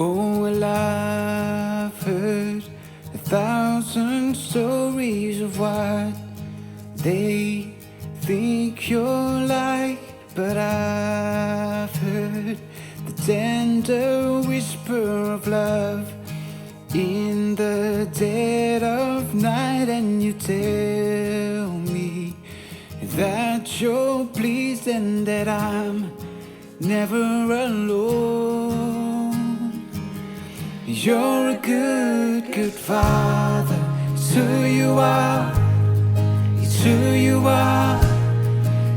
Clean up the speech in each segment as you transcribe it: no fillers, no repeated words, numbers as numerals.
Oh, well, I've heard 1,000 stories of what they think you're like, but I've heard the tender whisper of love in the dead of night, and you tell me that you're pleased and that I'm never alone. You're a good, good father. It's who you are. It's who you are.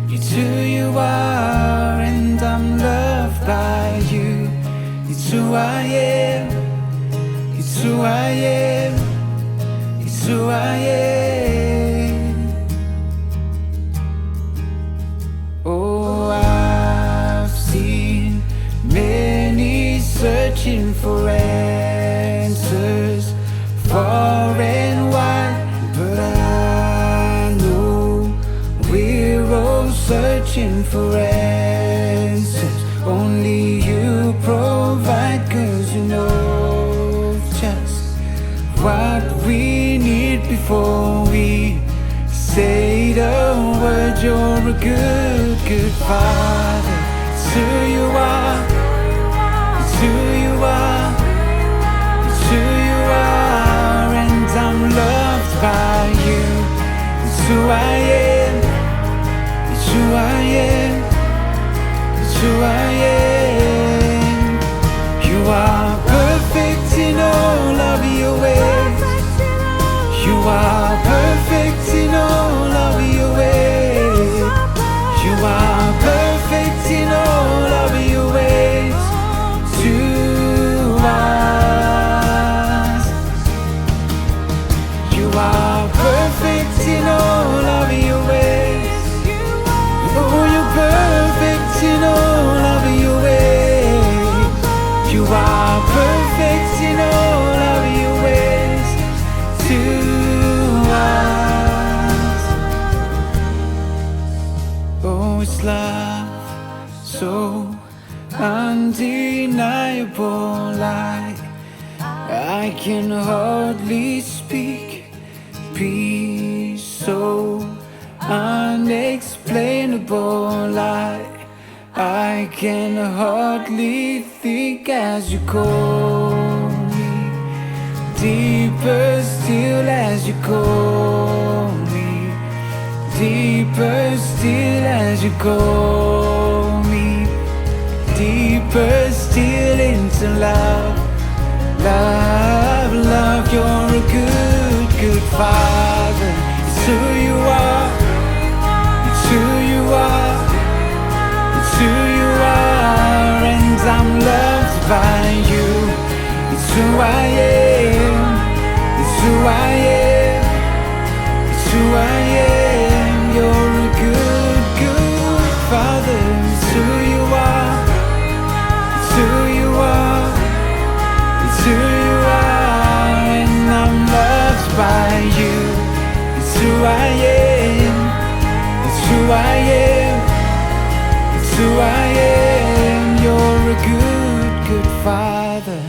It's who you are, and I'm loved by you. It's who I am. It's who I am. It's who I am. Oh, I've seen many searching for answers far and wide, but I know we're all searching for answers. Only you provide, 'cause you know just what we need before we say the word. You're a good, good father. It's who you are. It's who you are. It's who you are, and I'm loved by you. It's who I am. It's who I am. It's who I am. You are perfect in all of your ways. You are perfect in all of your ways. You are perfect in all of your ways to us. You are perfect in all of your ways. Oh, you're perfect in all of your ways. You are perfect in all of your ways to us. Oh, it's love so undeniable, I can hardly speak. Peace so unexplainable, I can hardly think as you call me. Deeper still as you call me. Deeper still as you call me. Deeper still into love. Love, love, you're a good, good father. It's who you are. It's who you are. It's who you are, and I'm loved by you. It's who I am. It's who I am. It's who I am. You're a good, good father. It's who you are. It's who you are. It's who you are, and I'm loved by you. It's who I am. It's who I am. It's who I am. You're a good, good father.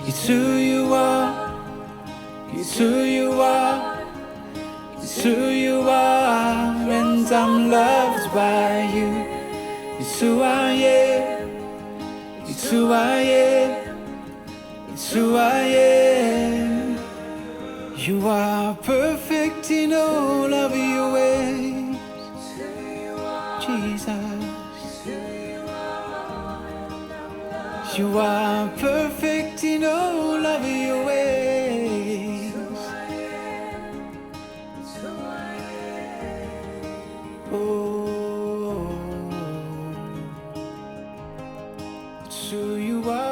It's who you are. It's who you are. It's who you are, and I'm loved by you. It's who I am. It's who I am. It's who I am. You are perfect in all of your ways, Jesus. You are perfect in all of your ways. Oh, it's who you are.